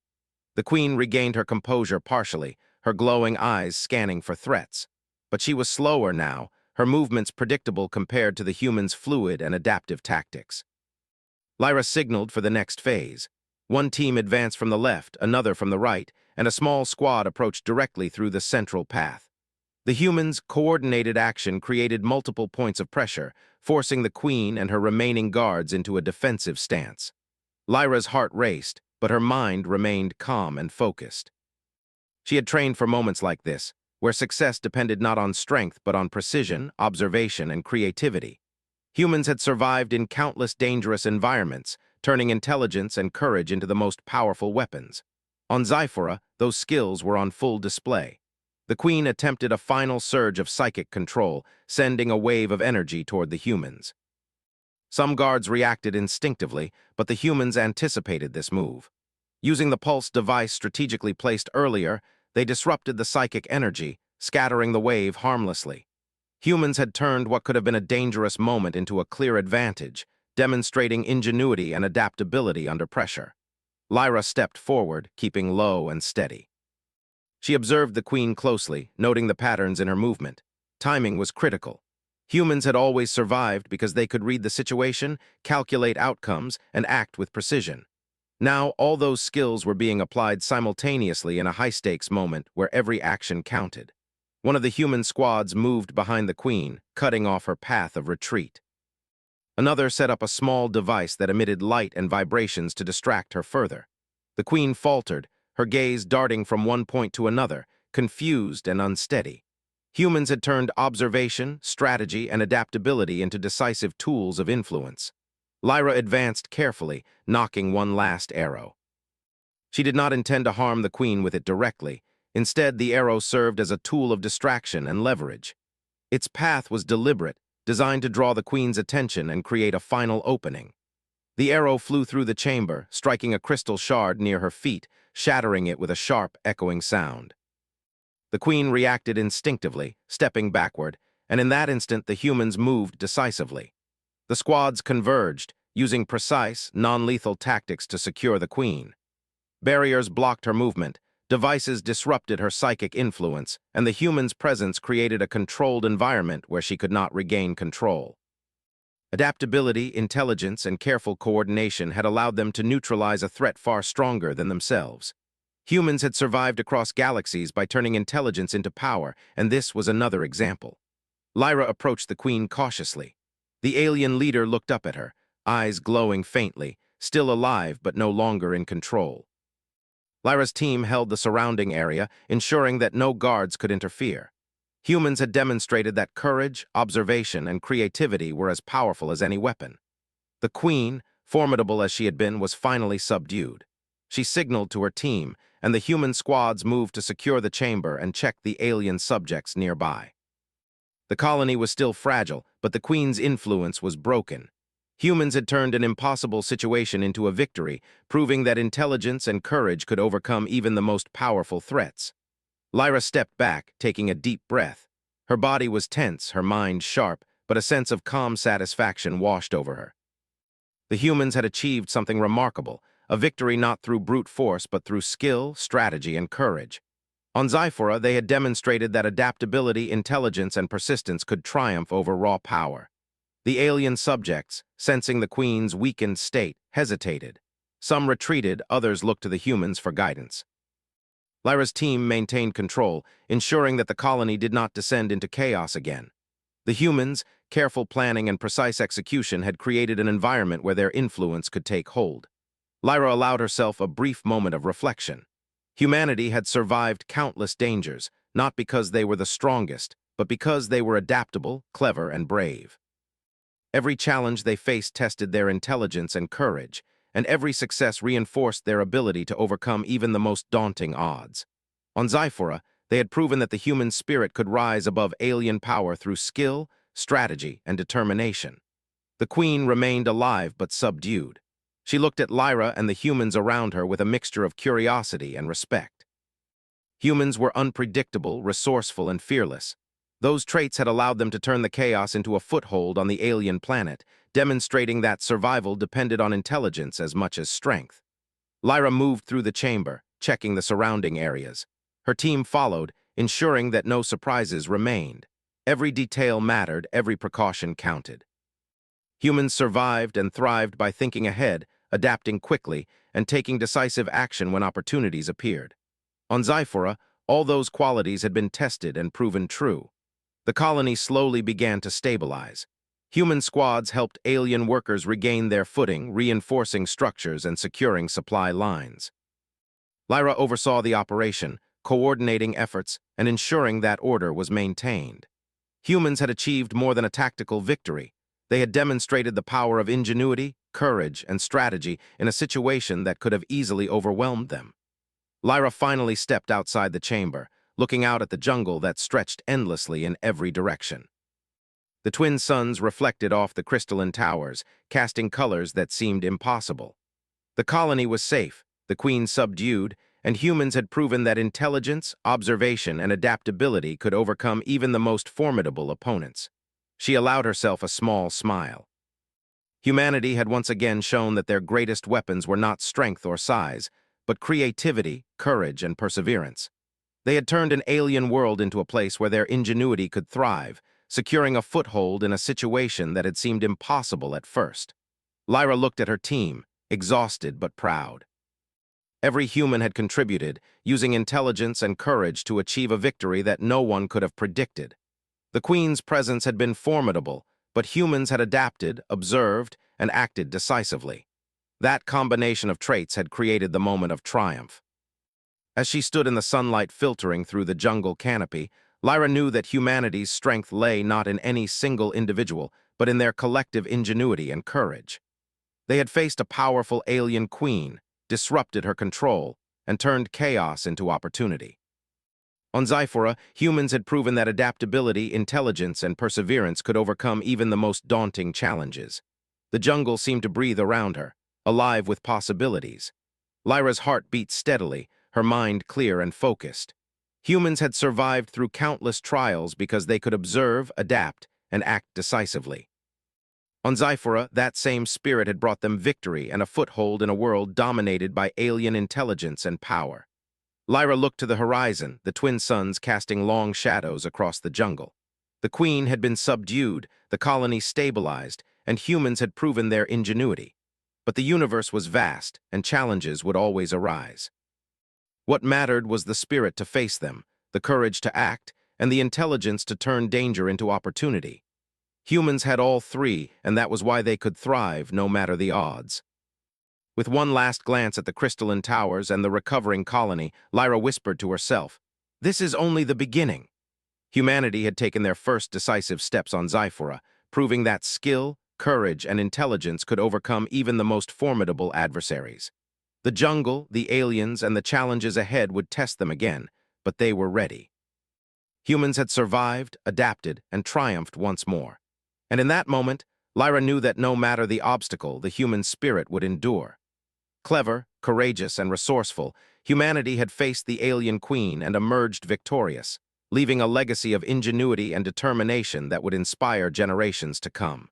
The queen regained her composure partially, her glowing eyes scanning for threats. But she was slower now, her movements predictable compared to the humans' fluid and adaptive tactics. Lyra signaled for the next phase. One team advanced from the left, another from the right, and a small squad approached directly through the central path. The humans' coordinated action created multiple points of pressure, forcing the queen and her remaining guards into a defensive stance. Lyra's heart raced, but her mind remained calm and focused. She had trained for moments like this, where success depended not on strength but on precision, observation, and creativity. Humans had survived in countless dangerous environments, turning intelligence and courage into the most powerful weapons. On Zyphora, those skills were on full display. The queen attempted a final surge of psychic control, sending a wave of energy toward the humans. Some guards reacted instinctively, but the humans anticipated this move. Using the pulse device strategically placed earlier, they disrupted the psychic energy, scattering the wave harmlessly. Humans had turned what could have been a dangerous moment into a clear advantage, demonstrating ingenuity and adaptability under pressure. Lyra stepped forward, keeping low and steady. She observed the queen closely, noting the patterns in her movement. Timing was critical. Humans had always survived because they could read the situation, calculate outcomes, and act with precision. Now, all those skills were being applied simultaneously in a high-stakes moment where every action counted. One of the human squads moved behind the queen, cutting off her path of retreat. Another set up a small device that emitted light and vibrations to distract her further. The queen faltered, her gaze darting from one point to another, confused and unsteady. Humans had turned observation, strategy, and adaptability into decisive tools of influence. Lyra advanced carefully, knocking one last arrow. She did not intend to harm the queen with it directly. Instead, the arrow served as a tool of distraction and leverage. Its path was deliberate, designed to draw the queen's attention and create a final opening. The arrow flew through the chamber, striking a crystal shard near her feet, shattering it with a sharp, echoing sound. The queen reacted instinctively, stepping backward, and in that instant the humans moved decisively. The squads converged, using precise, non-lethal tactics to secure the queen. Barriers blocked her movement, devices disrupted her psychic influence, and the human's presence created a controlled environment where she could not regain control. Adaptability, intelligence, and careful coordination had allowed them to neutralize a threat far stronger than themselves. Humans had survived across galaxies by turning intelligence into power, and this was another example. Lyra approached the queen cautiously. The alien leader looked up at her, eyes glowing faintly, still alive but no longer in control. Lyra's team held the surrounding area, ensuring that no guards could interfere. Humans had demonstrated that courage, observation, and creativity were as powerful as any weapon. The queen, formidable as she had been, was finally subdued. She signaled to her team, and the human squads moved to secure the chamber and check the alien subjects nearby. The colony was still fragile, but the queen's influence was broken. Humans had turned an impossible situation into a victory, proving that intelligence and courage could overcome even the most powerful threats. Lyra stepped back, taking a deep breath. Her body was tense, her mind sharp, but a sense of calm satisfaction washed over her. The humans had achieved something remarkable, a victory not through brute force but through skill, strategy, and courage. On Zyphora, they had demonstrated that adaptability, intelligence, and persistence could triumph over raw power. The alien subjects, sensing the queen's weakened state, hesitated. Some retreated, others looked to the humans for guidance. Lyra's team maintained control, ensuring that the colony did not descend into chaos again. The humans, careful planning and precise execution had created an environment where their influence could take hold. Lyra allowed herself a brief moment of reflection. Humanity had survived countless dangers, not because they were the strongest, but because they were adaptable, clever, and brave. Every challenge they faced tested their intelligence and courage, and every success reinforced their ability to overcome even the most daunting odds. On Zyphora, they had proven that the human spirit could rise above alien power through skill, strategy, and determination. The queen remained alive but subdued. She looked at Lyra and the humans around her with a mixture of curiosity and respect. Humans were unpredictable, resourceful, and fearless. Those traits had allowed them to turn the chaos into a foothold on the alien planet, demonstrating that survival depended on intelligence as much as strength. Lyra moved through the chamber, checking the surrounding areas. Her team followed, ensuring that no surprises remained. Every detail mattered, every precaution counted. Humans survived and thrived by thinking ahead, adapting quickly, and taking decisive action when opportunities appeared. On Zyphora, all those qualities had been tested and proven true. The colony slowly began to stabilize. Human squads helped alien workers regain their footing, reinforcing structures and securing supply lines. Lyra oversaw the operation, coordinating efforts and ensuring that order was maintained. Humans had achieved more than a tactical victory. They had demonstrated the power of ingenuity, courage, and strategy in a situation that could have easily overwhelmed them. Lyra finally stepped outside the chamber, looking out at the jungle that stretched endlessly in every direction. The twin suns reflected off the crystalline towers, casting colors that seemed impossible. The colony was safe, the queen subdued, and humans had proven that intelligence, observation, and adaptability could overcome even the most formidable opponents. She allowed herself a small smile. Humanity had once again shown that their greatest weapons were not strength or size, but creativity, courage, and perseverance. They had turned an alien world into a place where their ingenuity could thrive, securing a foothold in a situation that had seemed impossible at first. Lyra looked at her team, exhausted but proud. Every human had contributed, using intelligence and courage to achieve a victory that no one could have predicted. The Queen's presence had been formidable, but humans had adapted, observed, and acted decisively. That combination of traits had created the moment of triumph. As she stood in the sunlight filtering through the jungle canopy, Lyra knew that humanity's strength lay not in any single individual, but in their collective ingenuity and courage. They had faced a powerful alien queen, disrupted her control, and turned chaos into opportunity. On Zyphora, humans had proven that adaptability, intelligence, and perseverance could overcome even the most daunting challenges. The jungle seemed to breathe around her, alive with possibilities. Lyra's heart beat steadily, her mind clear and focused. Humans had survived through countless trials because they could observe, adapt, and act decisively. On Zyphora, that same spirit had brought them victory and a foothold in a world dominated by alien intelligence and power. Lyra looked to the horizon, the twin suns casting long shadows across the jungle. The queen had been subdued, the colony stabilized, and humans had proven their ingenuity. But the universe was vast, and challenges would always arise. What mattered was the spirit to face them, the courage to act, and the intelligence to turn danger into opportunity. Humans had all three, and that was why they could thrive no matter the odds. With one last glance at the crystalline towers and the recovering colony, Lyra whispered to herself, "This is only the beginning." Humanity had taken their first decisive steps on Zyphora, proving that skill, courage, and intelligence could overcome even the most formidable adversaries. The jungle, the aliens, and the challenges ahead would test them again, but they were ready. Humans had survived, adapted, and triumphed once more. And in that moment, Lyra knew that no matter the obstacle, the human spirit would endure. Clever, courageous, and resourceful, humanity had faced the alien queen and emerged victorious, leaving a legacy of ingenuity and determination that would inspire generations to come.